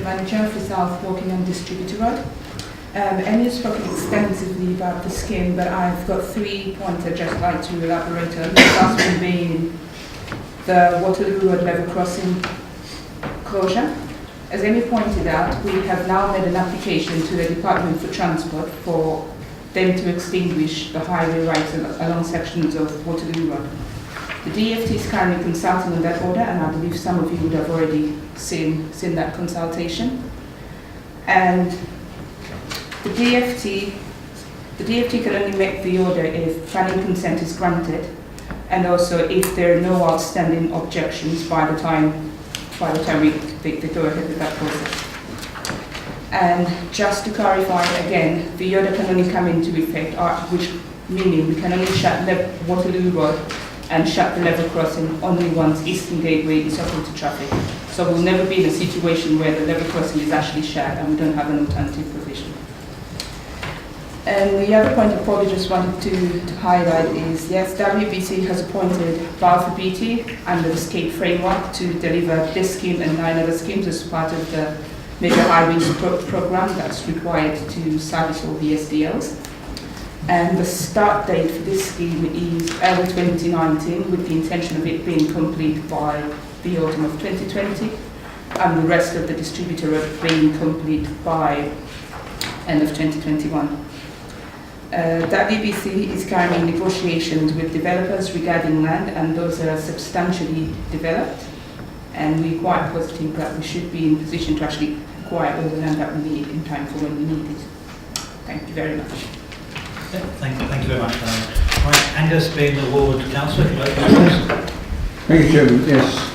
Manager for South working on Distributor Road. Annie's spoken extensively about the scheme, but I've got 3 points I'd just like to elaborate on. The first one being the Waterloo Road level crossing closure. As Amy pointed out, we have now made an application to the Department for Transport for them to extinguish the highway rights along sections of Waterloo Road. The DFT is currently consulting on that order, and I believe some of you would have already seen that consultation. And the DFT can only make the order if planning consent is granted, and also if there are no outstanding objections by the time they go ahead with that process. And just to clarify again, the order can only come into effect, which meaning we can only shut Waterloo Road and shut the level crossing only once Eastern Gateway is open to traffic. So we'll never be in a situation where the level crossing is actually shut and we don't have an alternative provision. And the other point I probably just wanted to highlight is, yes, WBC has appointed Balfour Beatty under the SCAPE framework to deliver this scheme and 9 other schemes as part of the major highways program that's required to service all the SDLs. And the start date for this scheme is early 2019, with the intention of it being complete by the autumn of 2020, and the rest of the distributor road being complete by end of 2021. That BBC is carrying negotiations with developers regarding land, and those are substantially developed, and we're quite positive that we should be in position to actually acquire all the land that we need in time for when we need it. Thank you very much. Thank you very much. Right, Angus, being the Ward Councillor, if you'd like to Thank you, Chairman. Yes,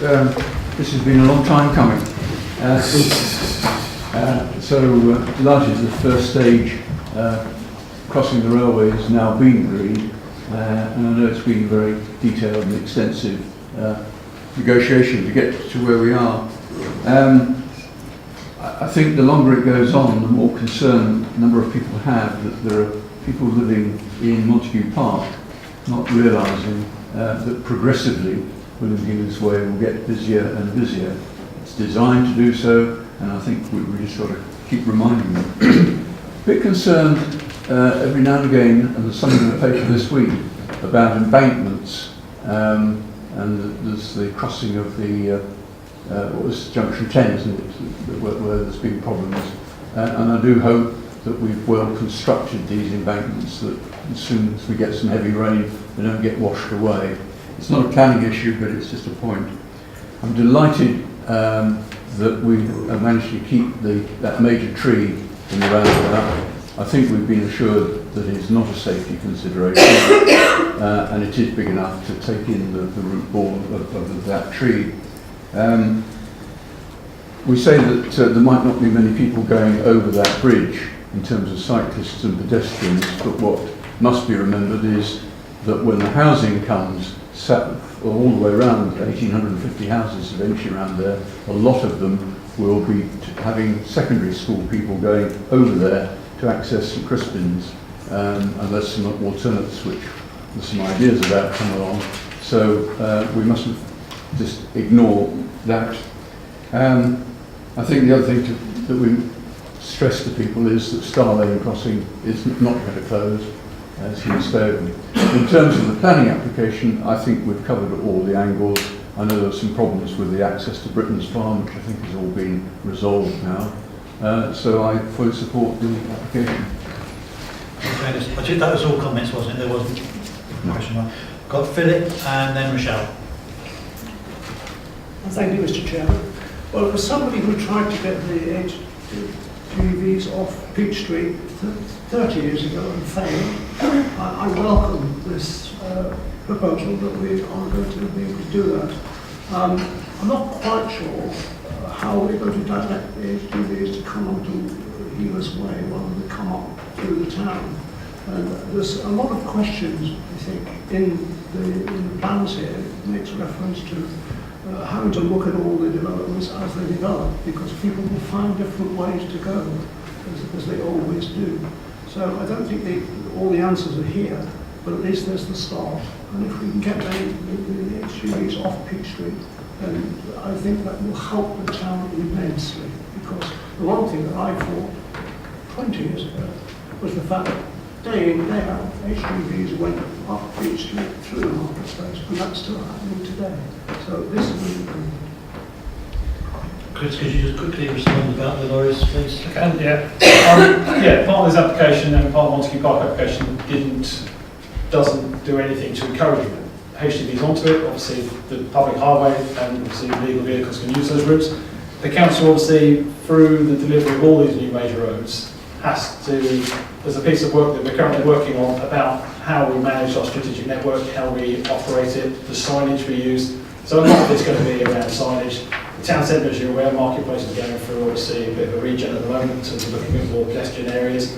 this has been a long time coming. Delighted the first stage crossing the railway has now been agreed, and I know it's been a very detailed and extensive negotiation to get to where we are. I think the longer it goes on, the more concern a number of people have that there are people living in Montague Park not realising that progressively William Higgins Way will get busier and busier. It's designed to do so, and I think we just got to keep reminding them. A bit concerned every now and again, and there's something in the paper this week about embankments, and there's the crossing of the what was Junction 10, isn't it, where there's been problems, and I do hope that we've well constructed these embankments, that as soon as we get some heavy rain they don't get washed away. It's not a planning issue, but it's just a point. I'm delighted that we have managed to keep that major tree in the roundabout. I think we've been assured that it's not a safety consideration, and it is big enough to take in the root ball of that tree. We say that there might not be many people going over that bridge in terms of cyclists and pedestrians, but what must be remembered is that when the housing comes all the way around, 1,850 houses eventually around there, a lot of them will be having secondary school people going over there to access St Crispin's, unless some alternates, which there's some ideas about, come along. So we mustn't just ignore that. I think the other thing that we stress to people is that Star Lane Crossing is not going to close, as he stay open. In terms of the planning application, I think we've covered all the angles. I know there are some problems with the access to Britain's Farm, which I think has all been resolved now. So I fully support the application. That was all comments, wasn't it? There wasn't a question mark. Got Philip and then Rochelle. Thank you, Mr. Chairman. Well, as somebody who tried to get the HGVs off Peach Street 30 years ago and failed, I welcome this proposal that we are going to be able to do that. I'm not quite sure how we're going to direct the HGVs to come onto Healers Way rather than come up through the town. And there's a lot of questions, I think, in the plans here. It makes reference to having to look at all the developments as they develop, because people will find different ways to go, as they always do. So I don't think all the answers are here, but at least there's the start. And if we can get the HGVs off Peach Street, And I think that will help the town immensely, because the one thing that I thought 20 years ago was the fact that day in, day out, HGVs went up Beach Street through the marketplace, and that's still happening today. So this is really good. Chris, could you just quickly respond about the lorries, please? Okay, yeah. Part of this application and part of Montague Park application doesn't do anything to encourage HGVs onto it. Obviously, the public highway and obviously legal vehicles can use those routes. The council, obviously, through the delivery of all these new major roads, there's a piece of work that we're currently working on about how we manage our strategic network, how we operate it, the signage we use. So a lot of it's going to be around signage. The town centre, as you're aware, marketplace is going through obviously a bit of a regen at the moment in terms of looking at more pedestrian areas,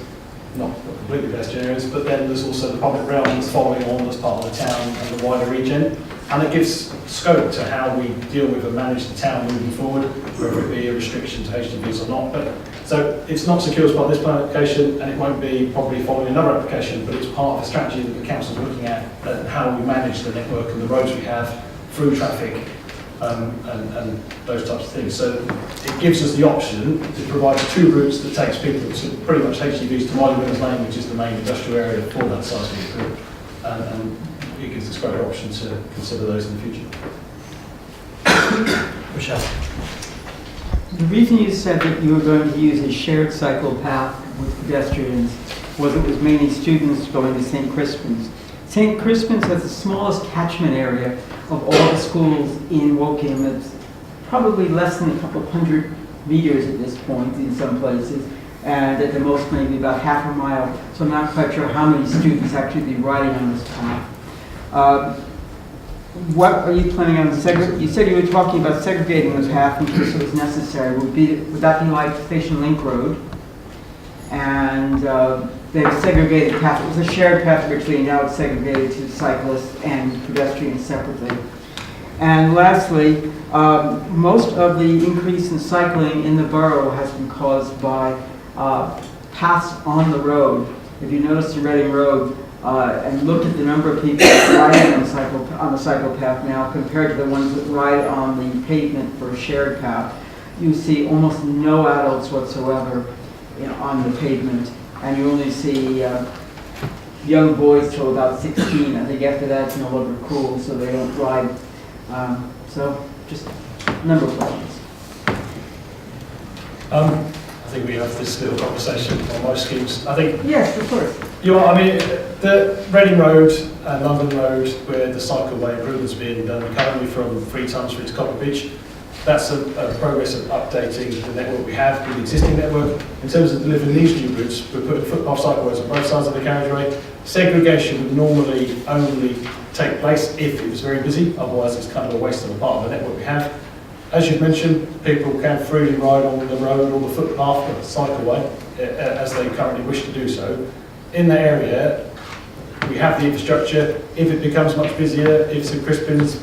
not completely pedestrian areas, but then there's also the public realm that's following on as part of the town and the wider regen. And it gives scope to how we deal with and manage the town moving forward, whether it be a restriction to HGVs or not. But so it's not secure as part of this plan application, and it won't be probably following another application, but it's part of the strategy that the council's looking at how we manage the network and the roads we have through traffic and those types of things. So it gives us the option to provide two routes that takes people to pretty much HGVs to Miley Winners Lane, which is the main industrial area for that size vehicle. And it gives us a great option to consider those in the future. Michelle? The reason you said that you were going to use a shared cycle path with pedestrians was it was mainly students going to St. Crispin's. St. Crispin's has the smallest catchment area of all the schools in Woking. It's probably less than a couple hundred meters at this point in some places, and at the most maybe about half a mile. So I'm not quite sure how many students actually be riding on this path. What are you planning on segregating? You said you were talking about segregating this path in case it was necessary. Would that be like Station Link Road? And they have segregated path. It was a shared path originally, now it's segregated to cyclists and pedestrians separately. And lastly, most of the increase in cycling in the borough has been caused by paths on the road. If you notice the Reading Road and look at the number of people riding on the cycle path now compared to the ones that ride on the pavement for a shared path, you see almost no adults whatsoever on the pavement, and you only see young boys till about 16. I think after that it's no longer cool, so they don't ride. So just a number of questions. I think we have this little conversation on most schemes. I think Yes, of course. the Reading Road and London Road, where the cycleway improvement's being done currently from Freetown Street to Copper Beach, that's a progress of updating the network we have with the existing network. In terms of delivering these new routes, we're putting footpath cycleways on both sides of the carriageway. Segregation would normally only take place if it was very busy, otherwise it's kind of a waste of a part of the network we have. As you've mentioned, people can freely ride on the road or the footpath or the cycleway as they currently wish to do so. In that area, we have the infrastructure. If it becomes much busier, if St. Crispin's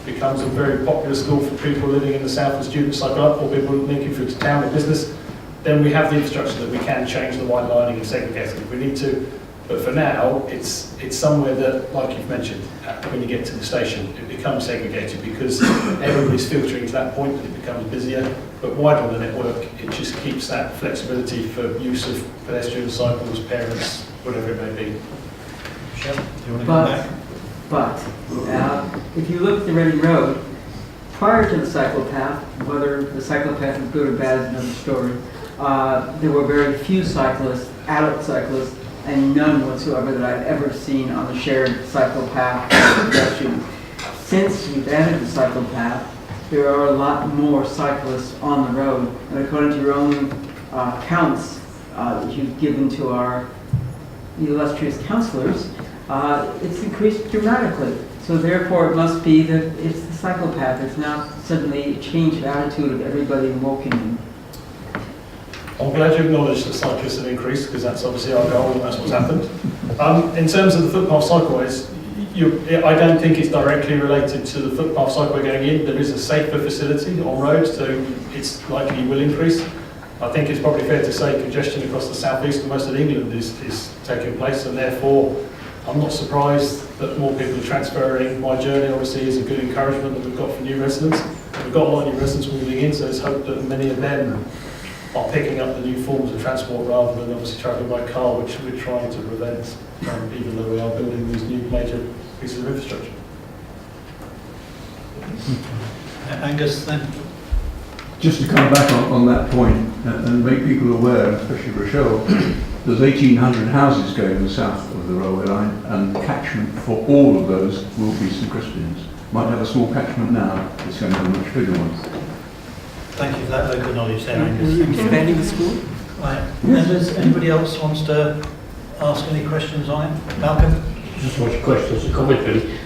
becomes a very popular school for people living in the south and students cycle up, or people linking through to town or business, then we have the infrastructure that we can change the white lining and segregate it if we need to. But for now, it's somewhere that, like you've mentioned, when you get to the station, it becomes segregated because everybody's filtering to that point and it becomes busier. But wider on the network, it just keeps that flexibility for use of pedestrians, cycles, parents, whatever it may be. Michelle, do you want to come back? But if you look at the Reading Road, prior to the cycle path, whether the cycle path is good or bad is another story, there were very few cyclists, adult cyclists, and none whatsoever that I've ever seen on the shared cycle path for pedestrians. Since we've added the cycle path, there are a lot more cyclists on the road, and according to your own counts that you've given to our illustrious councillors, it's increased dramatically. So therefore it must be that it's the cycle path. It's not suddenly a change of attitude of everybody in Woking. I'm glad you acknowledged that cyclists have increased, because that's obviously our goal and that's what's happened. In terms of the footpath cycleways, I don't think it's directly related to the footpath cycleway going in. There is a safer facility on roads, so it's likely will increase. I think it's probably fair to say congestion across the southeast and most of England is taking place, and therefore I'm not surprised that more people are transferring. My journey obviously is a good encouragement that we've got for new residents. we've got a lot of new residents moving in, so let's hope that many of them are picking up the new forms of transport rather than obviously travelling by car, which we're trying to prevent, even though we are building these new major pieces of infrastructure. Angus, then? Just to come back on that point and make people aware, especially Rochelle, there's 1,800 houses going south of the railway line, and catchment for all of those will be St Crispin's. Might have a small catchment now, it's going to have a much bigger one. Thank you for that local knowledge there, Are Angus. you Thank you. expanding the school? Right. Members, anybody else wants to ask any questions on it? Malcolm? Just one question, it's a comment really.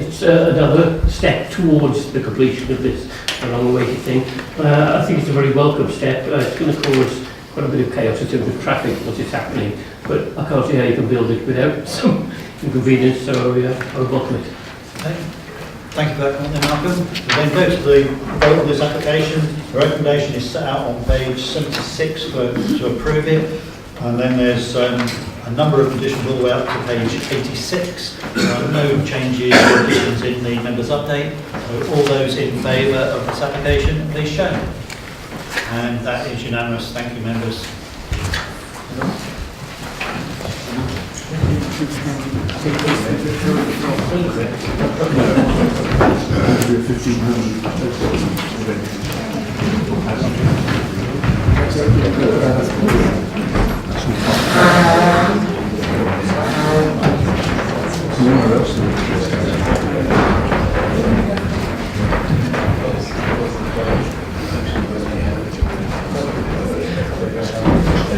It's another step towards the completion of this long-awaited thing. I think it's a very welcome step. It's going to cause quite a bit of chaos in terms of traffic once it's happening, but I can't see how you can build it without some inconvenience, so I would welcome it. Okay. Thank you for that comment, Malcolm. We then go to the vote on this application. The recommendation is set out on page 76 to approve it, and then there's a number of conditions all the way up to page 86. There are no changes or additions in the members' update. So all those in favour of this application, please show. And that is unanimous. Thank you, members. It'll be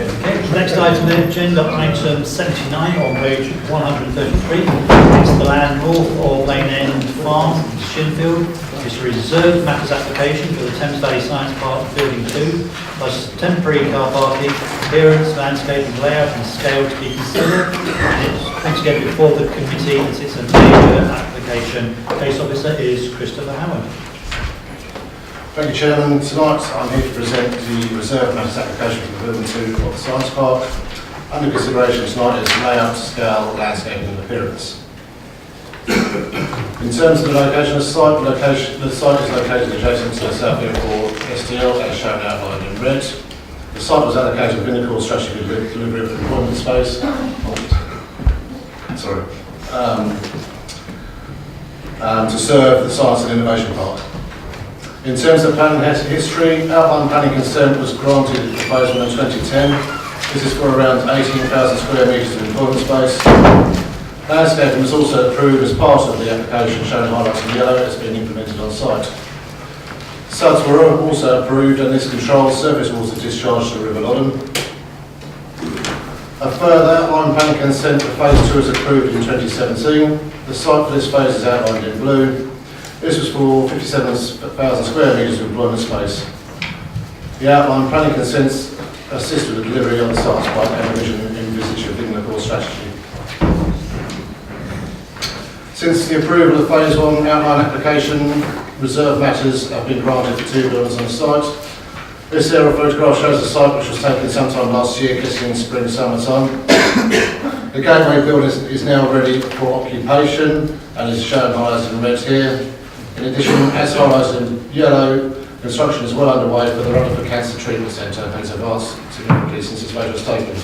Okay, next item on the agenda, item 79 on page 133. It's the land north of Lane End Farm, Shinfield. It's a reserved matters application for the Thames Valley Science Park Building 2, plus temporary car parking, appearance, landscaping, layout and scale to be considered. And it's put together before the committee as it's a major application. Case officer is Christopher Howard. Thank you, Chairman. Tonight I'm here to present the reserve matters application for Building 2 of the Science Park. Under consideration tonight is layout, scale, landscaping and appearance. In terms of the location of the site is located adjacent to the South Airport STL as shown outlined in red. The site was allocated within the core strategy for delivery of employment space. To serve the Science and Innovation Park. In terms of planning history, outline planning consent was granted at proposal in 2010. This is for around 18,000 square metres of employment space. Landscaping was also approved as part of the application, shown highlighted in yellow, as being implemented on site. SUDs were also approved, and this controls surface water discharge to the River Loddon. A further outline planning consent for phase 2 was approved in 2017. The site for this phase is outlined in blue. This was for 57,000 square metres of employment space. The outline planning consents assist with the delivery on the site by the vision envisaged within the core strategy. Since the approval of phase 1 outline application, reserve matters have been granted for 2 buildings on the site. This aerial photograph shows the site which was taken sometime last year, kissing in spring, summertime. The gateway building is now ready for occupation and is shown highlighted in red here. In addition, as highlighted in yellow, construction is well underway for the Rutherford Cancer Treatment Centre and has advanced significantly since this photo was taken.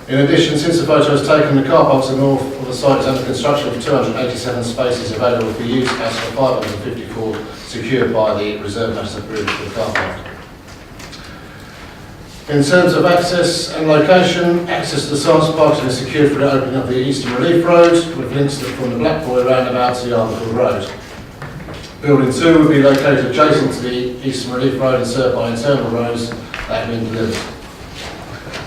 In addition, since the photo was taken, the car parks to the north of the site is under construction with 287 spaces available for use as for 554 secured by the reserve matters approved for the car park. In terms of access and location, access to the science park is secured for the opening of the Eastern Relief Road with links from the Black Boy roundabout to the Armfield Road. Building 2 will be located adjacent to the Eastern Relief Road and served by internal roads that have been delivered.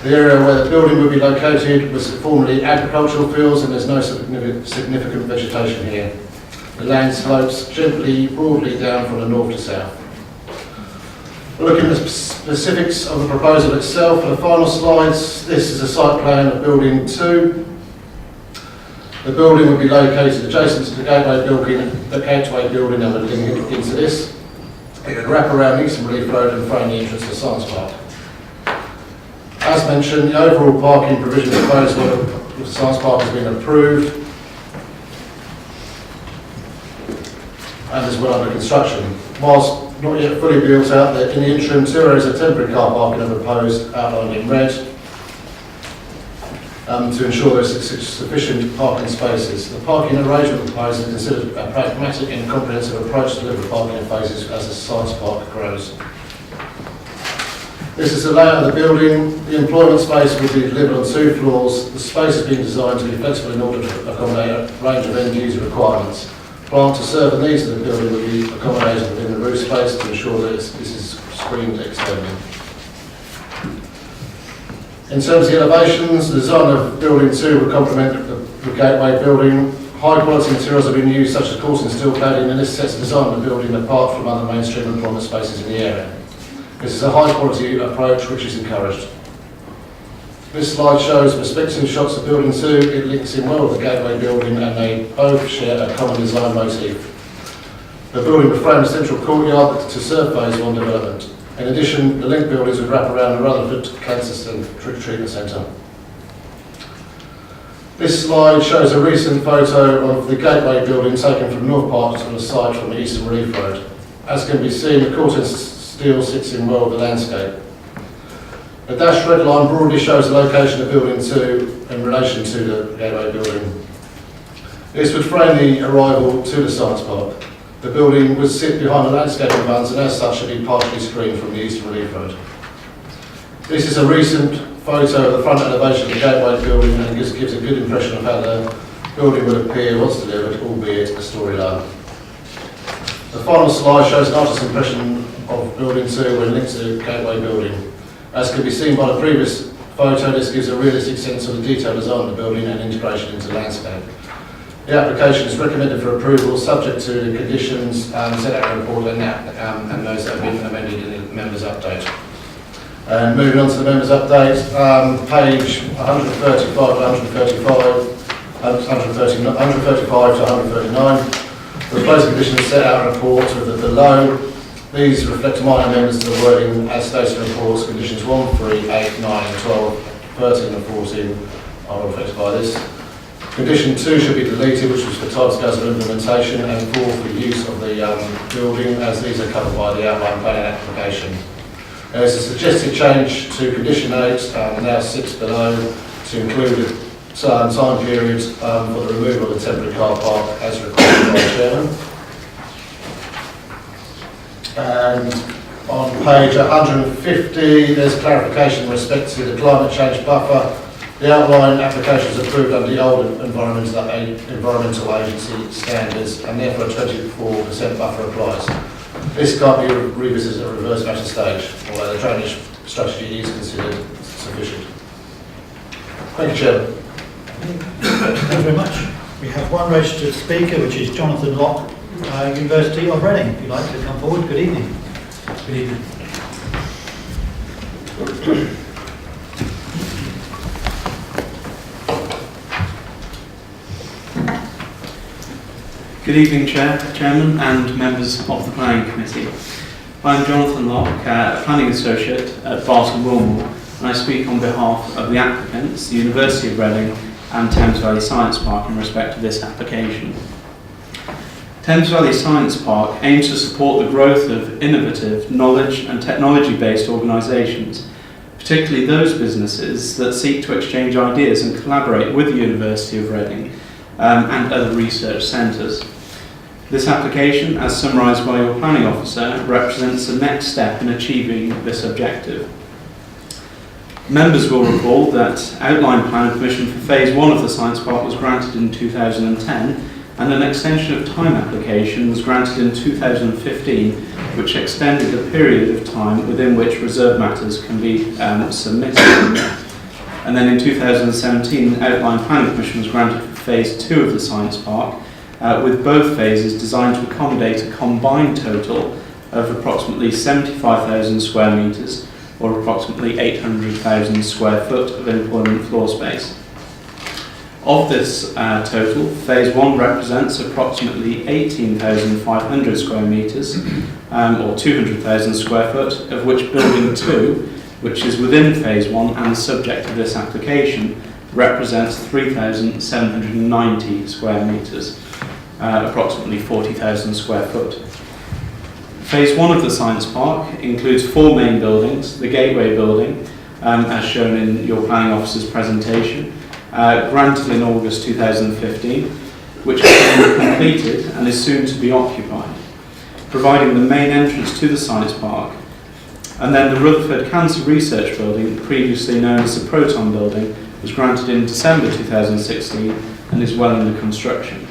The area where the building will be located was formerly agricultural fields and there's no significant vegetation here. The land slopes gently, broadly down from the north to south. Looking at the specifics of the proposal itself, for the final slides, this is a site plan of Building 2. The building will be located adjacent to the gateway building and would link into this. It would wrap around Eastern Relief Road and frame the entrance to the Science Park. As mentioned, the overall parking provision proposal of the Science Park has been approved and is well under construction. Whilst not yet fully built out, in the interim, 2 areas of temporary car parking are proposed, outlined in red, to ensure there are sufficient parking spaces. The parking arrangement proposed is considered a pragmatic and comprehensive approach to deliver parking in phases as the science park grows. This is the layout of the building. The employment space will be delivered on 2 floors. The space has been designed to be flexible in order to accommodate a range of end user requirements. Plant to serve the needs of the building will be accommodated within the roof space to ensure that this is screened externally. In terms of the elevations, the design of building 2 will complement the gateway building. High quality materials have been used, such as coursing steel cladding, and this sets the design of the building apart from other mainstream employment spaces in the area. This is a high quality approach which is encouraged. This slide shows perspective shots of building 2. It links in well with the gateway building and they both share a common design motif. The building will frame a central courtyard to serve phase 1 development. In addition, the linked buildings would wrap around the Rutherford Cancer Treatment Centre. This slide shows a recent photo of the gateway building taken from North Park on the site from the Eastern Relief Road. As can be seen, the Corten steel sits in well with the landscape. The dashed red line broadly shows the location of building 2 in relation to the gateway building. This would frame the arrival to the science park. The building would sit behind the landscaping funds and as such should be partially screened from the Eastern Relief Road. This is a recent photo of the front elevation of the gateway building and gives a good impression of how the building would appear once delivered, albeit a story low. The final slide shows an artist's impression of building 2 when linked to the gateway building. As can be seen by the previous photo, this gives a realistic sense of the detailed design of the building and integration into the landscape. The application is recommended for approval subject to the conditions set out in the report and those that have been amended in the members' update. And moving on to the members' update, page 135 to 139. The proposed conditions set out in the report are below. These reflect minor amendments to the wording as stated in the reports. Conditions 1, 3, 8, 9 and 12, 13 and 14 are affected by this. Condition 2 should be deleted, which was for timescales of implementation, and 4 for use of the building, as these are covered by the outline planning application. There's a suggested change to condition 8, now 6 below, to include time periods for the removal of the temporary car park as required by the chairman. And on page 150, there's clarification in respect to the climate change buffer. The outline application is approved under the old environmental agency standards, and therefore a 24% buffer applies. This can't be revisited at a reverse matter stage, although the drainage strategy is considered sufficient. Thank you, Chairman. Thank you very much. We have one registered speaker, which is Jonathan Locke, University of Reading. If you'd like to come forward, good evening. Good evening. Good evening, Chairman and members of the Planning Committee. I'm Jonathan Locke, Planning Associate at Barton Wilmore, and I speak on behalf of the applicants, the University of Reading and Thames Valley Science Park in respect to this application. Thames Valley Science Park aims to support the growth of innovative, knowledge and technology-based organisations, particularly those businesses that seek to exchange ideas and collaborate with the University of Reading and other research centres. This application, as summarised by your planning officer, represents the next step in achieving this objective. Members will recall that outline plan permission for phase 1 of the science park was granted in 2010, and an extension of time application was granted in 2015, which extended the period of time within which reserve matters can be submitted. And then in 2017, outline planning permission was granted for phase 2 of the science park, with both phases designed to accommodate a combined total of approximately 75,000 square metres, or approximately 800,000 square foot of employment floor space. Of this total, phase 1 represents approximately 18,500 square metres, or 200,000 square foot, of which building 2, which is within phase 1 and subject to this application, represents 3,790 square metres, approximately 40,000 square foot. Phase 1 of the Science Park includes 4 main buildings: the Gateway building, as shown in your planning officer's presentation, granted in August 2015, which has been completed and is soon to be occupied, providing the main entrance to the Science Park. And then the Rutherford Cancer Research Building, previously known as the Proton Building, was granted in December 2016 and is well under construction.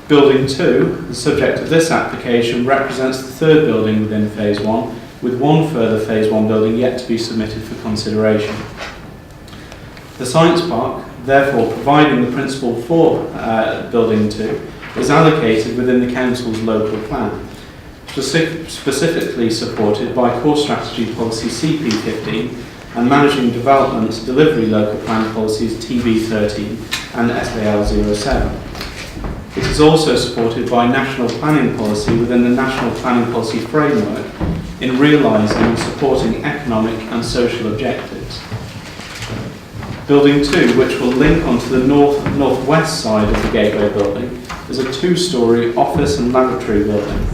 Building 2, the subject of this application, represents the third building within Phase 1, with one further Phase 1 building yet to be submitted for consideration. The Science Park, therefore providing the principal for Building 2, is allocated within the Council's local plan, specifically supported by Core Strategy Policy CP15 and Managing Development's Delivery Local Plan Policies TB13 and SAL07. It is also supported by National Planning Policy within the National Planning Policy Framework in realising and supporting economic and social objectives. Building 2, which will link onto the northwest side of the Gateway building, is a 2-storey office and laboratory building,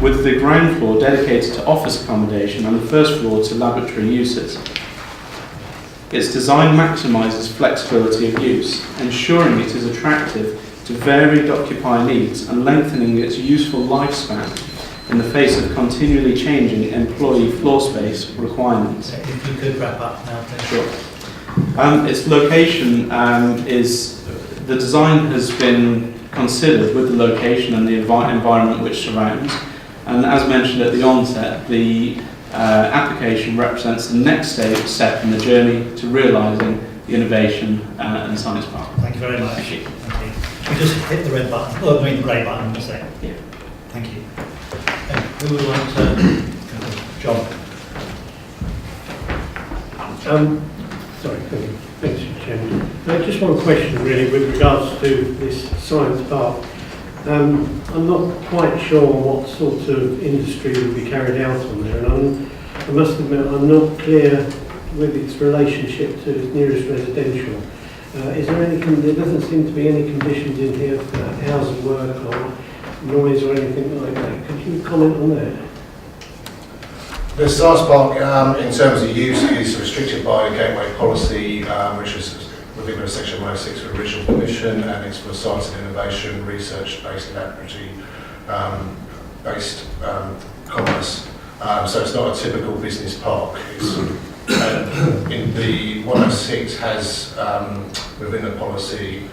with the ground floor dedicated to office accommodation and the first floor to laboratory uses. Its design maximises flexibility of use, ensuring it is attractive to varied occupier needs and lengthening its useful lifespan in the face of continually changing employee floor space requirements. If you could wrap up now, please. Sure. Its location the design has been considered with the location and the environment which surrounds, and as mentioned at the onset, the application represents the next step in the journey to realising the innovation and science park. Thank you very much. Thank you. Thank you. We just hit the red button, or I mean the grey button, a second. Yeah. Thank you. Who would like to? John. Sorry, thank you. Thanks, Chairman. Just one question really with regards to this science park. I'm not quite sure what sort of industry would be carried out on there, and I must admit I'm not clear with its relationship to its nearest residential. Is there any? There doesn't seem to be any conditions in here for hours of work or noise or anything like that. Could you comment on that? The Science Park, in terms of use, is restricted by the Gateway policy, which is within Section 106 of original permission, and it's for science and innovation, research-based, laboratory-based commerce. So it's not a typical business park. It's, in the 106 has, within the policy,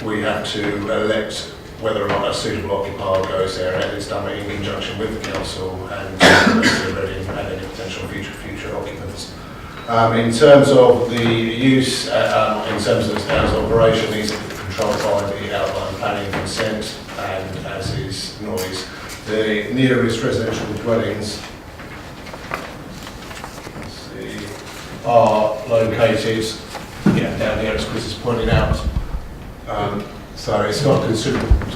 we have to elect whether or not a suitable occupier goes there, and it's done in conjunction with the council and Reading and any potential future occupants. In terms of the use, in terms of the hours of operation, these are controlled by the outline planning consent, and as is noise. The nearest residential dwellings are located down here, as Chris is pointing out. So it's got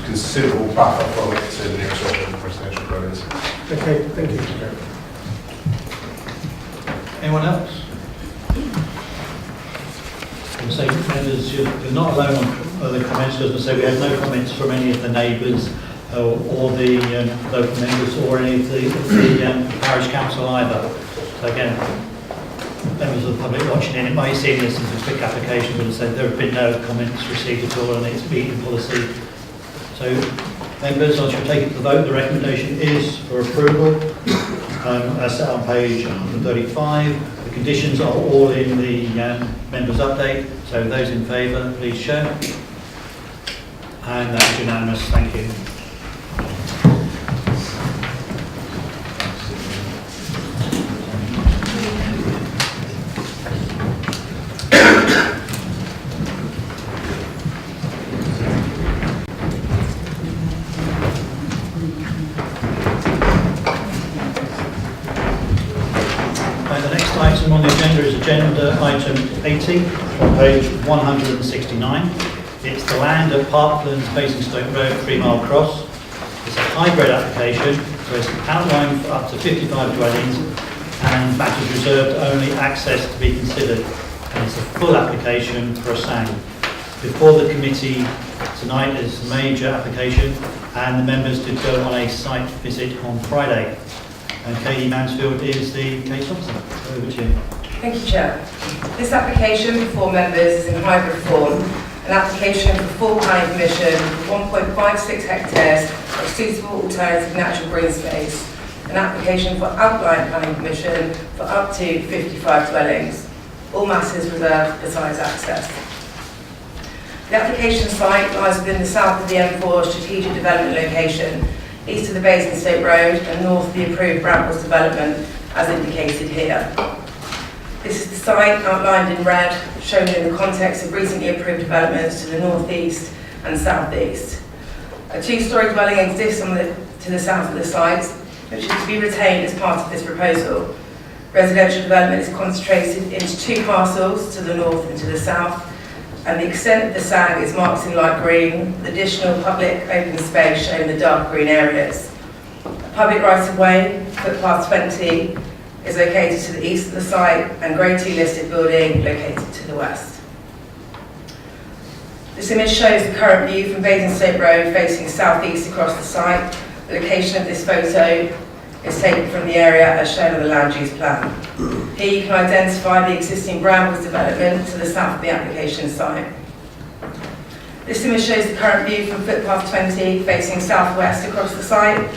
considerable buffer from it to the nearest residential dwellings. Okay, thank you. Anyone else? And so, members, you're not alone on the comments. As I say, we had no comments from any of the neighbours or the local members or any of the parish council either. So again, members of the public watching in, it may seem this is a quick application, but as I said, there have been no comments received at all, and it's meeting policy. So, members, I shall take it to the vote. The recommendation is for approval, as set on page 135. The conditions are all in the members' update. So, those in favour, please show. And that's unanimous. Thank you. Item on the agenda is agenda item 80 on page 169. It's the land at Parklands, Basingstoke Road, 3 Mile Cross. It's a hybrid application, so it's outlined for up to 55 dwellings and matters reserved only access to be considered. And it's a full application for a SANG. Before the committee tonight is a major application, and the members did go on a site visit on Friday. And Katie Mansfield is the case officer. Over to you. Thank you, Chair. This application before members is in hybrid form. An application for full planning permission for 1.56 hectares of suitable alternative natural green space. An application for outline planning permission for up to 55 dwellings. All matters reserved besides access. The application site lies within the south of the M4 strategic development location, east of the Basingstoke Road and north of the approved Brambles development as indicated here. This is the site outlined in red, shown in the context of recently approved developments to the northeast and southeast. A two-storey dwelling exists to the south of the site, which is to be retained as part of this proposal. Residential development is concentrated into two parcels to the north and to the south, and the extent of the SAG is marked in light green, with additional public open space shown in the dark green areas. A public right-of-way, footpath 20, is located to the east of the site, and Grade 2 listed building located to the west. This image shows the current view from Basingstoke Road facing southeast across the site. The location of this photo is taken from the area as shown on the land use plan. Here you can identify the existing Brambles development to the south of the application site. This image shows the current view from footpath 20 facing southwest across the site.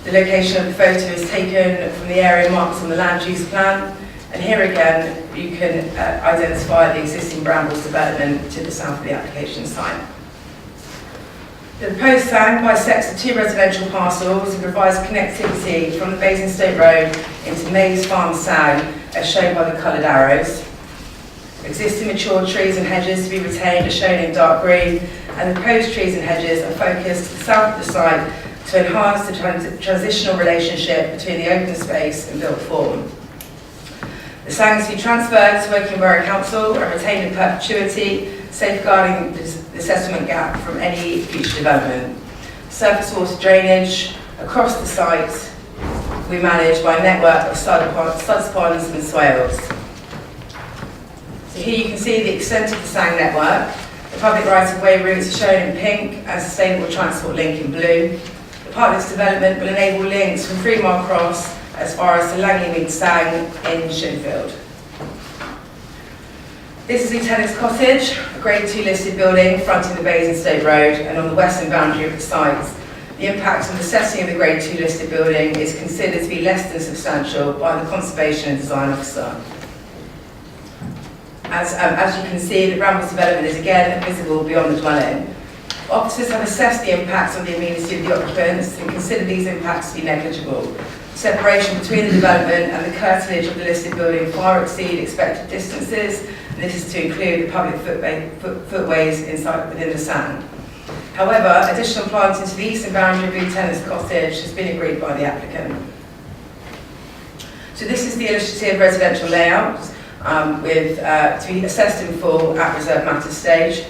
The location of the photo is taken from the area marked on the land use plan, and here again you can identify the existing Brambles development to the south of the application site. The proposed SAG bisects the two residential parcels and provides connectivity from the Basingstoke Road into Mays Farm SAG, as shown by the coloured arrows. Existing mature trees and hedges to be retained are shown in dark green, and the proposed trees and hedges are focused to the south of the site to enhance the transitional relationship between the open space and built form. The SAG is to be transferred to Woking Borough Council and retained in perpetuity, safeguarding the settlement gap from any future development. Surface water drainage across the site we manage by a network of studs ponds and swales. So here you can see the extent of the SAG network. The public right-of-way routes are shown in pink and sustainable transport link in blue. The partner's development will enable links from 3 Mile Cross as far as to Langley Mead SAG in Shinfield. This is Lieutenant's Cottage, a Grade 2 listed building fronting the Basingstoke Road and on the western boundary of the site. The impact of the setting of the Grade 2 listed building is considered to be less than substantial by the Conservation and Design Officer. As you can see, the Brambles development is again visible beyond the dwelling. Officers have assessed the impacts on the amenity of the occupants and consider these impacts to be negligible. Separation between the development and the curtilage of the listed building far exceed expected distances, and this is to include the public footways within the SAG. However, additional planting to the eastern boundary of Lieutenant's Cottage has been agreed by the applicant. So this is the illustrative residential layout to be assessed in full at reserved matter stage.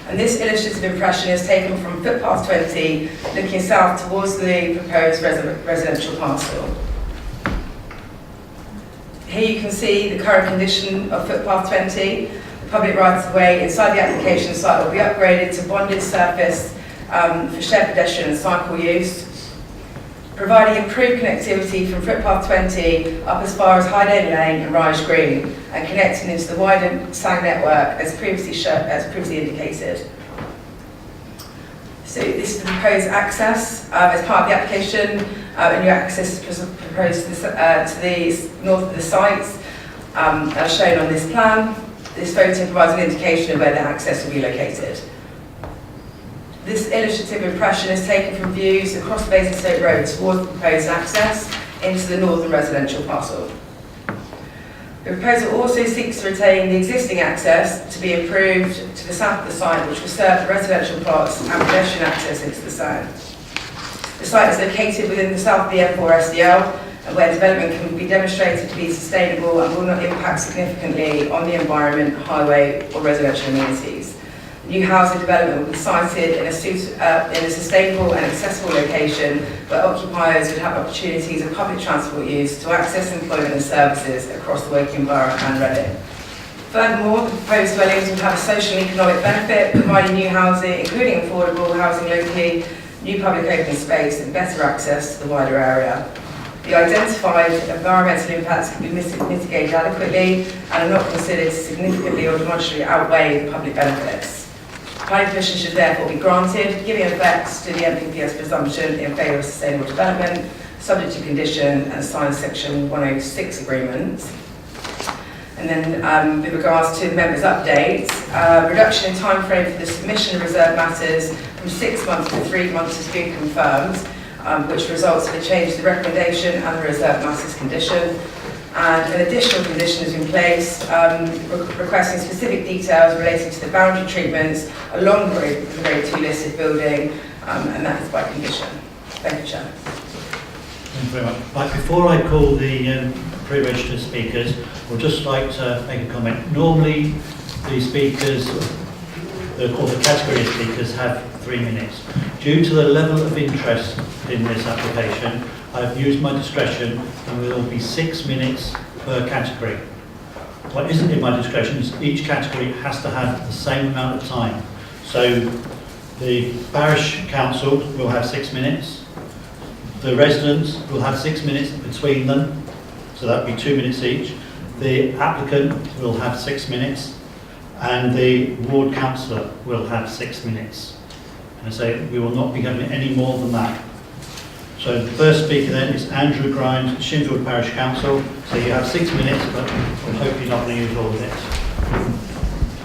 And this illustrative impression is taken from footpath 20, looking south towards the proposed residential parcel. Here you can see the current condition of footpath 20. The public right-of-way inside the application site will be upgraded to bonded surface for shared pedestrian and cycle use, providing improved connectivity from footpath 20 up as far as Hydale Lane and Rige Green, and connecting into the wider SAG network as previously indicated. So this is the proposed access as part of the application. And new access is proposed to the north of the site, as shown on this plan. This photo provides an indication of where the access will be located. This illustrative impression is taken from views across the Basingstoke Road towards the proposed access into the northern residential parcel. The proposal also seeks to retain the existing access to be improved to the south of the site, which will serve the residential plots and pedestrian access into the site. The site is located within the south of the M4 SDL, and where development can be demonstrated to be sustainable and will not impact significantly on the environment, highway or residential amenities. The new housing development will be sited in a sustainable and accessible location where occupiers would have opportunities of public transport use to access employment and services across the Woking Borough and Reading. Furthermore, the proposed dwellings will have a social and economic benefit, providing new housing, including affordable housing locally, new public open space and better access to the wider area. The identified environmental impacts can be mitigated adequately and are not considered to significantly or demonstrably outweigh the public benefits. Planning permission should therefore be granted, giving effect to the NPPS presumption in favour of sustainable development, subject to condition and sign Section 106 agreement. And then with regards to the members' updates, reduction in time frame for the submission of reserved matters from 6 months to 3 months has been confirmed, which results in a change to the recommendation and the reserved matters condition. And an additional condition is in place, requesting specific details relating to the boundary treatments along the Grade 2 listed building, and that is by condition. Thank you, Chair. Thank you very much. Right, before I call the pre-registered speakers, I'd just like to make a comment. Normally, the speakers, or the category of speakers, have 3 minutes. Due to the level of interest in this application, I've used my discretion and there will be 6 minutes per category. What isn't in my discretion is each category has to have the same amount of time. So the parish council will have 6 minutes, the residents will have 6 minutes between them, so that will be 2 minutes each. The applicant will have 6 minutes and the ward councillor will have 6 minutes. And so we will not be having any more than that. So the first speaker then is Andrew Grimes, Shinfield Parish Council. So you have 6 minutes, but we'll hope you're not going to use all of it.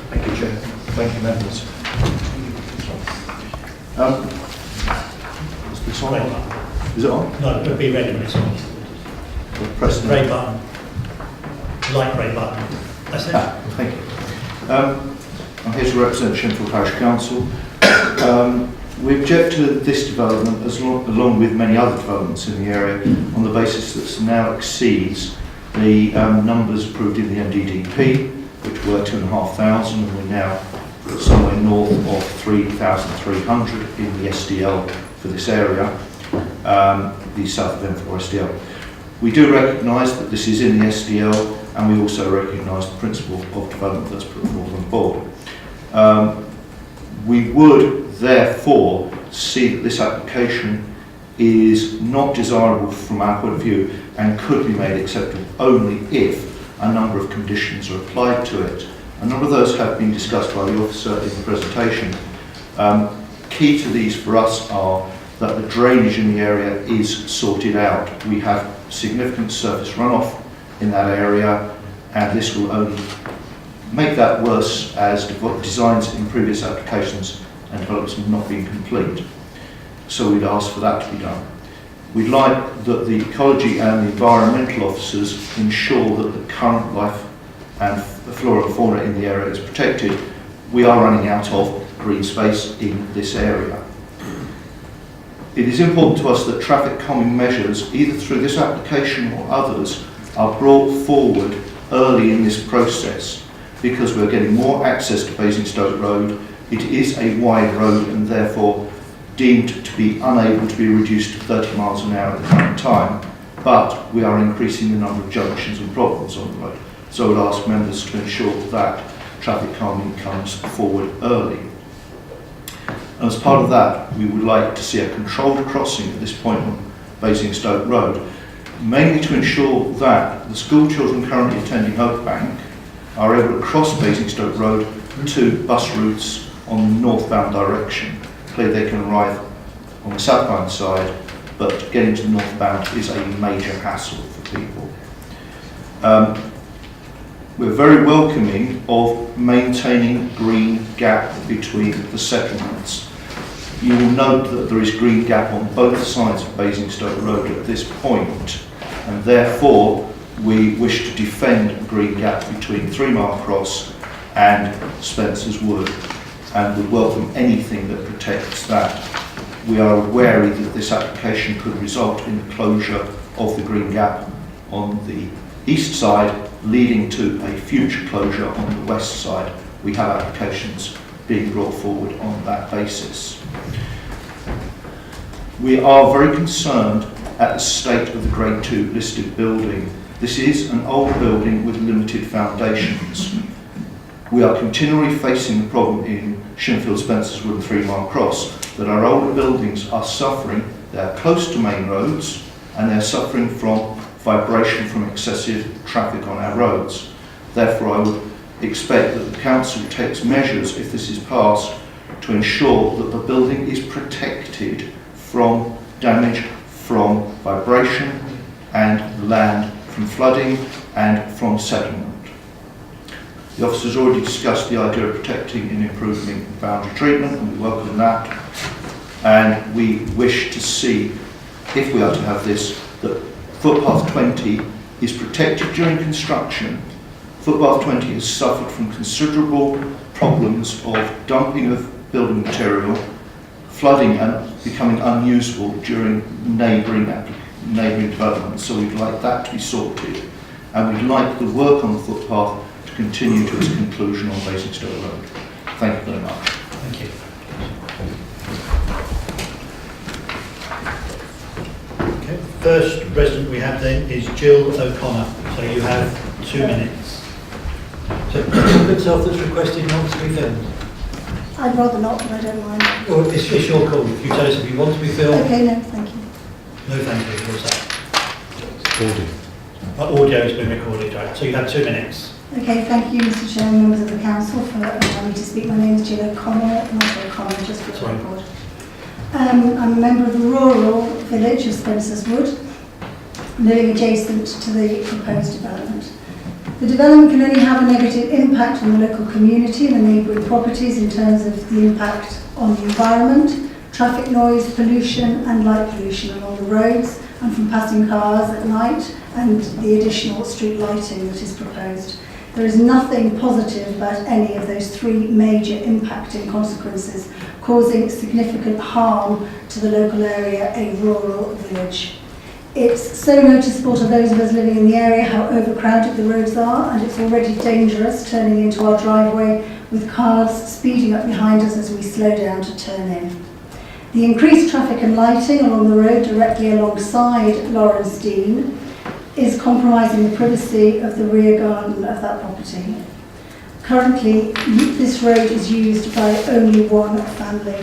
Thank you, Chair. Thank you, members. Is this on? Is it on? No, it would be red when it's on. Press the Grey button. Light grey button. That's it. Thank you. I'm here to represent Shinfield Parish Council. We object to this development along with many other developments in the area on the basis that it now exceeds the numbers approved in the MDDP, which were 2,500, and we're now somewhere north of 3,300 in the SDL for this area, the South of M4 SDL. We do recognise that this is in the SDL, and we also recognise the principle of development that's put forward on board. We would therefore see that this application is not desirable from our point of view and could be made acceptable only if a number of conditions are applied to it. A number of those have been discussed by the officer in the presentation. Key to these for us are that the drainage in the area is sorted out. We have significant surface runoff in that area, and this will only make that worse as designs in previous applications and developments have not been complete. So we'd ask for that to be done. We'd like that the ecology and the environmental officers ensure that the current life and the flora and fauna in the area is protected. We are running out of green space in this area. It is important to us that traffic calming measures, either through this application or others, are brought forward early in this process, because we're getting more access to Basingstoke Road. It is a wide road and therefore deemed to be unable to be reduced to 30 miles an hour at the current time, but we are increasing the number of junctions and problems on the road. So I would ask members to ensure that traffic calming comes forward early. And as part of that, we would like to see a controlled crossing at this point on Basingstoke Road, mainly to ensure that the school children currently attending Oakbank are able to cross Basingstoke Road to bus routes on the northbound direction. Clearly they can arrive on the southbound side, but getting to the northbound is a major hassle for people. We're very welcoming of maintaining green gap between the settlements. You will note that there is green gap on both sides of Basingstoke Road at this point, and therefore we wish to defend a green gap between 3 Mile Cross and Spencer's Wood, and we welcome anything that protects that. We are wary that this application could result in the closure of the green gap on the east side, leading to a future closure on the west side. We have applications being brought forward on that basis. We are very concerned at the state of the Grade 2 listed building. This is an old building with limited foundations. We are continually facing the problem in Shinfield, Spencerswood and 3 Mile Cross that our older buildings are suffering. They are close to main roads and they're suffering from vibration from excessive traffic on our roads. Therefore, I would expect that the council takes measures, if this is passed, to ensure that the building is protected from damage from vibration and land from flooding and from settlement. The officers already discussed the idea of protecting and improving boundary treatment, and we welcome that. And we wish to see, if we are to have this, that footpath 20 is protected during construction. Footpath 20 has suffered from considerable problems of dumping of building material, flooding and becoming unusable during neighbouring developments. So we'd like that to be sorted. And we'd like the work on the footpath to continue to its conclusion on Basingstoke Road. Thank you very much. Thank you. Okay, first resident we have then is Jill O'Connor. So you have 2 minutes. So Jill itself that's requested not to be filmed. I'd rather not, but I don't mind. Well, it's your call. If you tell us if you want to be filmed. Okay, no, thank you. No, thank you. What's that? Audio has been recorded, right? So you have 2 minutes. Okay, thank you, Mr. Chairman, members of the council, for allowing me to speak. My name is Jill O'Connor, not O'Connor, just for the record. I'm a member of the rural village of Spencerswood, living adjacent to the proposed development. The development can only have a negative impact on the local community and the neighbouring properties in terms of the impact on the environment, traffic noise, pollution and light pollution along the roads and from passing cars at night, and the additional street lighting that is proposed. There is nothing positive about any of those 3 major impacting consequences, causing significant harm to the local area, a rural village. It's so noticeable to those of us living in the area how overcrowded the roads are, and it's already dangerous turning into our driveway with cars speeding up behind us as we slow down to turn in. The increased traffic and lighting along the road directly alongside Lawrence Dean is compromising the privacy of the rear garden of that property. Currently, this road is used by only one family.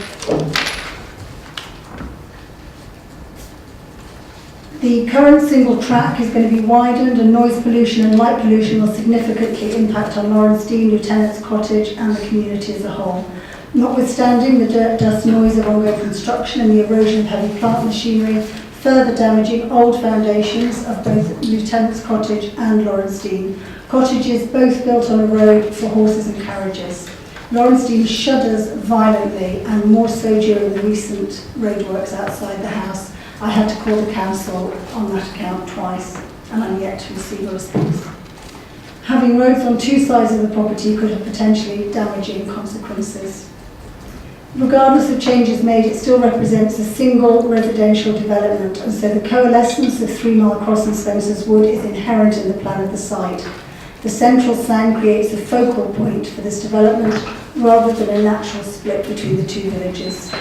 The current single track is going to be widened, and noise pollution and light pollution will significantly impact on Lawrence Dean, Lieutenant's Cottage and the community as a whole. Notwithstanding the dirt, dust, noise of ongoing construction and the erosion of heavy plant machinery, further damaging old foundations of both Lieutenant's Cottage and Lawrence Dean. Cottages both built on a road for horses and carriages. Lawrence Dean shudders violently, and more so during the recent roadworks outside the house. I had to call the council on that account twice, and I'm yet to receive a response. Having roads on 2 sides of the property could have potentially damaging consequences. Regardless of changes made, it still represents a single residential development, and so the coalescence of 3 Mile Cross and Spencerswood is inherent in the plan of the site. The central sand creates a focal point for this development rather than a natural split between the 2 villages.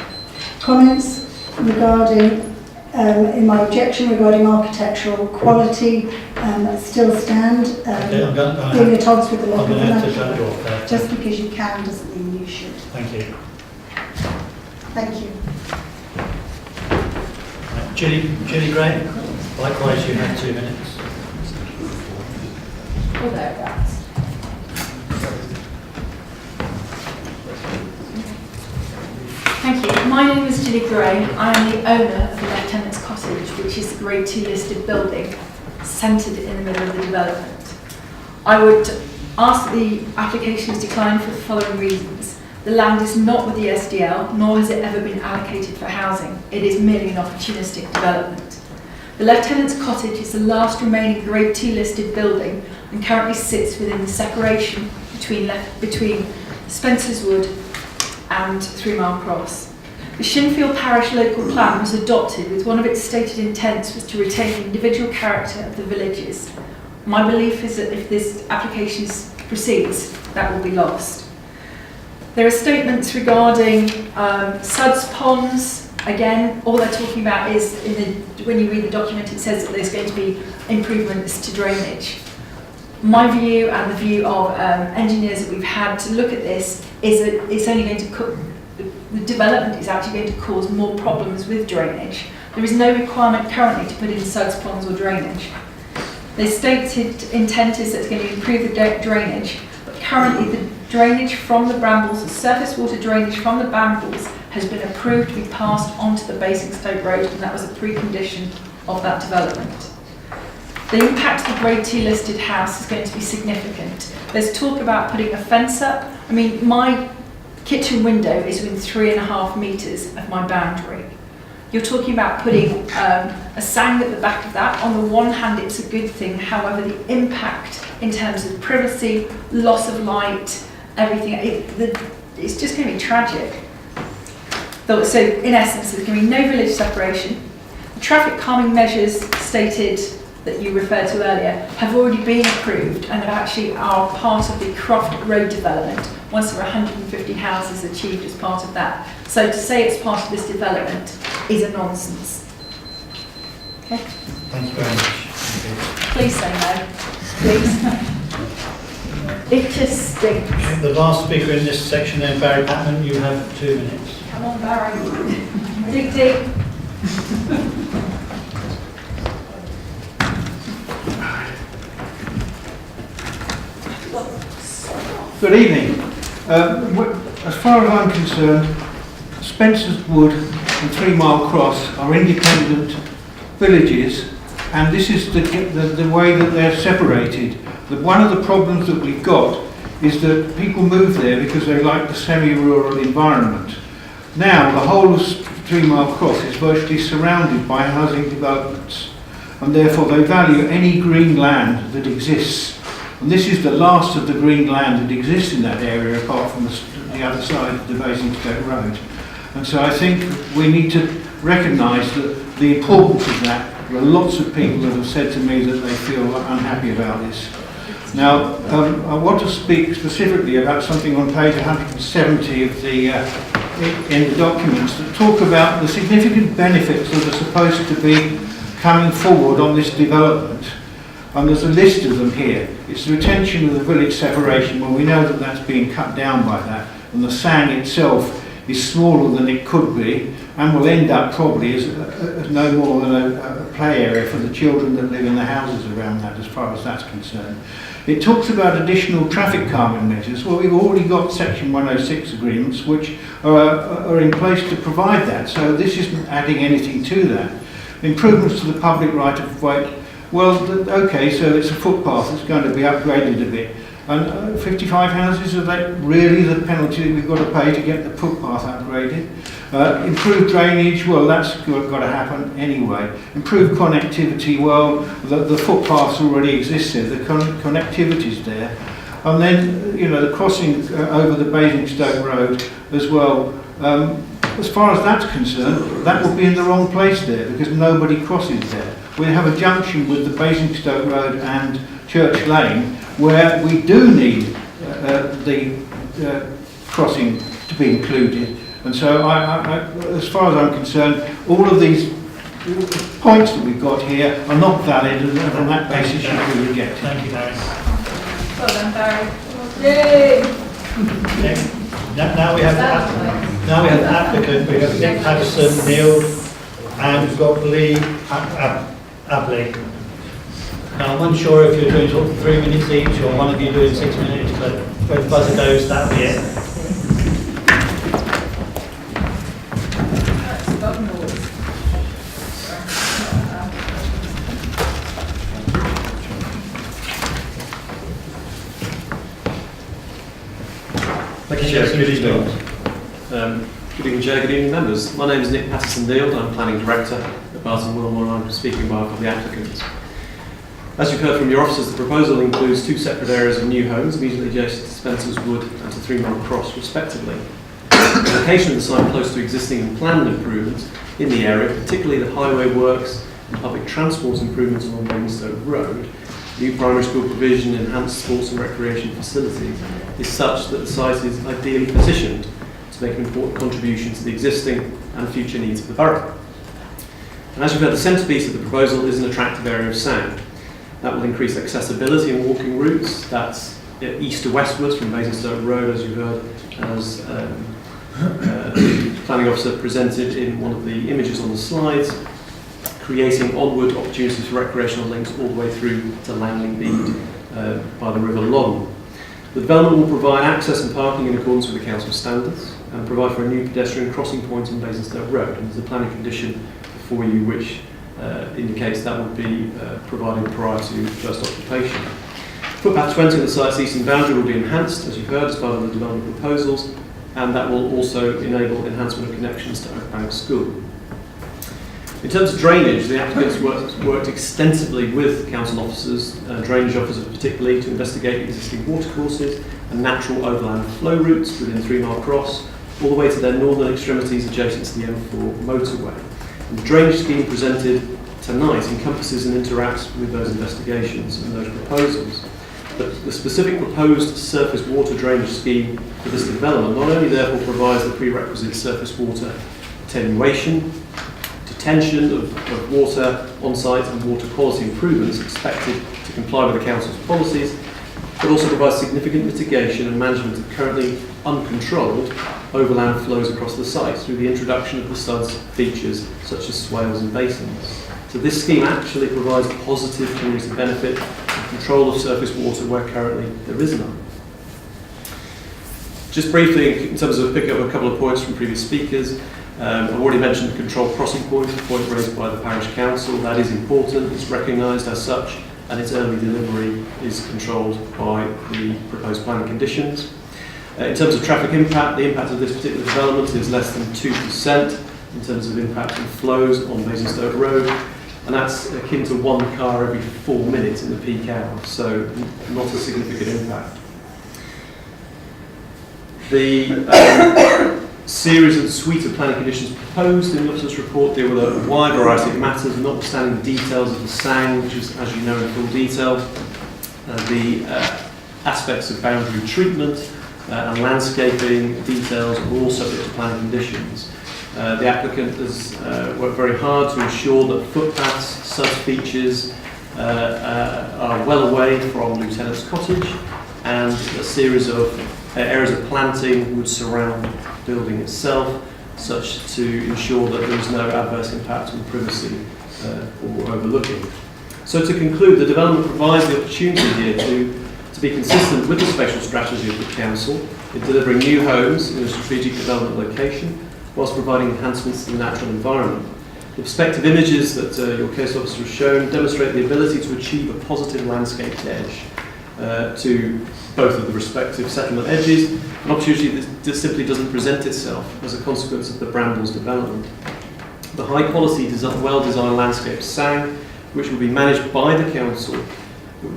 Comments regarding in my objection regarding architectural quality still stand. Being at odds with the local plan. Just because you can doesn't mean you should. Thank you. Thank you. Julie Gray, likewise you have 2 minutes. Well, thereabouts. Thank you. My name is Julie Gray. I am the owner of the Lieutenant's Cottage, which is a Grade 2 listed building centred in the middle of the development. I would ask that the application is declined for the following reasons. The land is not with the SDL, nor has it ever been allocated for housing. It is merely an opportunistic development. The Lieutenant's Cottage is the last remaining Grade 2 listed building and currently sits within the separation between Spencerswood and 3 Mile Cross. The Shinfield Parish Local Plan was adopted with one of its stated intents was to retain the individual character of the villages. My belief is that if this application proceeds, that will be lost. There are statements regarding suds ponds. Again, all they're talking about is, when you read the document, it says that there's going to be improvements to drainage. My view and the view of engineers that we've had to look at this is that it's only going to the development is actually going to cause more problems with drainage. There is no requirement currently to put in suds, ponds or drainage. The stated intent is that it's going to improve the drainage, but currently the drainage from the brambles, the surface water drainage from the brambles has been approved to be passed onto the Basingstoke Road, and that was a precondition of that development. The impact of the Grade 2 listed house is going to be significant. There's talk about putting a fence up. I mean, my kitchen window is within 3.5 metres of my boundary. You're talking about putting a sang at the back of that. On the one hand, it's a good thing. However, the impact in terms of privacy, loss of light, everything, it's just going to be tragic. So in essence, there's going to be no village separation. The traffic calming measures stated that you referred to earlier have already been approved and actually are part of the Croft Road development once there are 150 houses achieved as part of that. So to say it's part of this development is a nonsense. Okay? Thank you very much. Please say no. Please. It just stinks. The last speaker in this section then, Barry Patman, you have 2 minutes. Come on, Barry. Dig deep. Good evening. As far as I'm concerned, Spencer's Wood and 3 Mile Cross are independent villages, and this is the way that they're separated. One of the problems that we've got is that people move there because they like the semi-rural environment. Now, the whole of 3 Mile Cross is virtually surrounded by housing developments, and therefore they value any green land that exists. And this is the last of the green land that exists in that area, apart from the other side of the Basingstoke Road. And so I think we need to recognise that the importance of that. There are lots of people that have said to me that they feel unhappy about this. Now, I want to speak specifically about something on page 170 of in the documents that talk about the significant benefits that are supposed to be coming forward on this development. And there's a list of them here. It's the retention of the village separation. Well, we know that that's being cut down by that, and the sang itself is smaller than it could be, and will end up probably as no more than a play area for the children that live in the houses around that, as far as that's concerned. It talks about additional traffic calming measures. Well, we've already got Section 106 agreements which are in place to provide that, so this isn't adding anything to that. Improvements to the public right of way. Well, okay, so it's a footpath that's going to be upgraded a bit. And 55 houses, are that really the penalty that we've got to pay to get the footpath upgraded? Improved drainage, well, that's got to happen anyway. Improved connectivity, well, the footpaths already exist there, the connectivity's there. And then, you know, the crossing over the Basingstoke Road as well. As far as that's concerned, that will be in the wrong place there because nobody crosses there. We have a junction with the Basingstoke Road and Church Lane where we do need the crossing to be included. And so, as far as I'm concerned, all of these points that we've got here are not valid, and on that basis should be rejected. Thank you, Barry. Well done, Barry. Yay! Okay. Now we have the applicant. We have Nick Patterson, Neil, and we've got Lee Abley. Now I'm unsure if you're doing sort of 3 minutes each or one of you doing 6 minutes, but where the buzzer goes, that'll be it. Thank you, Chair. Good evening. Good evening, Chair. Good evening, members. My name is Nick Patterson-Deald. I'm Planning Director at Barton Wilmore, and I'm speaking on behalf of the applicants. As you've heard from your officers, the proposal includes 2 separate areas of new homes immediately adjacent to Spencer's Wood and to 3 Mile Cross, respectively. The location of the site close to existing and planned improvements in the area, particularly the highway works and public transport improvements along Basingstoke Road, new primary school provision, enhanced sports and recreation facilities, is such that the site is ideally positioned to make an important contribution to the existing and future needs of the borough. And as you've heard, the centrepiece of the proposal is an attractive area of sound. That will increase accessibility and walking routes. That's east to westwards from Basingstoke Road, as you heard, as the planning officer presented in one of the images on the slides, creating onward opportunities for recreational links all the way through to Langley Bead by the River Loddon. The development will provide access and parking in accordance with the council standards and provide for a new pedestrian crossing point on Basingstoke Road. And there's a planning condition before you which indicates that would be provided prior to first occupation. Footpath 20 on the site's eastern boundary will be enhanced, as you've heard, as part of the development proposals, and that will also enable enhancement of connections to Oakbank School. In terms of drainage, the applicants worked extensively with council officers, drainage officers particularly, to investigate existing watercourses and natural overland flow routes within 3 Mile Cross, all the way to their northern extremities adjacent to the M4 motorway. And the drainage scheme presented tonight encompasses and interacts with those investigations and those proposals. But the specific proposed surface water drainage scheme for this development not only therefore provides the prerequisite surface water attenuation, detention of water on site and water quality improvements expected to comply with the council's policies, but also provides significant mitigation and management of currently uncontrolled overland flows across the site through the introduction of the SUDS features such as swales and basins. So this scheme actually provides a positive community benefit and control of surface water where currently there is none. Just briefly, in terms of picking up a couple of points from previous speakers, I've already mentioned the controlled crossing point, the point raised by the parish council. That is important, it's recognised as such, and its early delivery is controlled by the proposed planning conditions. In terms of traffic impact, the impact of this particular development is less than 2% in terms of impact on flows on Basingstoke Road, and that's akin to 1 car every 4 minutes in the peak hour, so not a significant impact. The series and suite of planning conditions proposed in the officer's report deal with a wide variety of matters, notwithstanding the details of the SANG, which is, as you know, in full detail, the aspects of boundary treatment and landscaping details are all subject to planning conditions. The applicant has worked very hard to ensure that footpaths, SUDS features are well away from Lieutenant's Cottage, and a series of areas of planting would surround the building itself, such to ensure that there is no adverse impact on privacy or overlooking. So to conclude, the development provides the opportunity here to be consistent with the spatial strategy of the council in delivering new homes in a strategic development location, whilst providing enhancements to the natural environment. The perspective images that your case officer has shown demonstrate the ability to achieve a positive landscaped edge to both of the respective settlement edges, an opportunity that simply doesn't present itself as a consequence of the Brambles development. The high quality, well-designed landscape SANG, which will be managed by the council,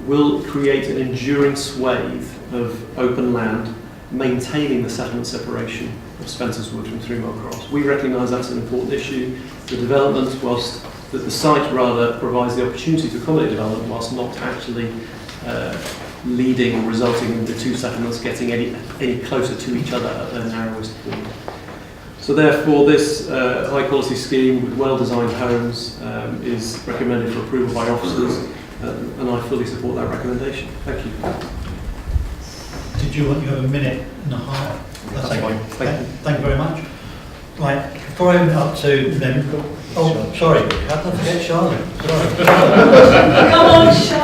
will create an enduring swathe of open land, maintaining the settlement separation of Spencer's Wood from 3 Mile Cross. We recognise that's an important issue. The development, whilst the site rather provides the opportunity to accommodate development, whilst not actually leading or resulting in the two settlements getting any closer to each other at their narrowest point. So therefore this high quality scheme with well designed homes is recommended for approval by officers, and I fully support that recommendation. Thank you. Did you want you have a minute and a half? That's fine. Thank you very much. Right, before I open it up to them, oh sorry, how did I forget Charlotte? Sorry. Come on, Charlotte.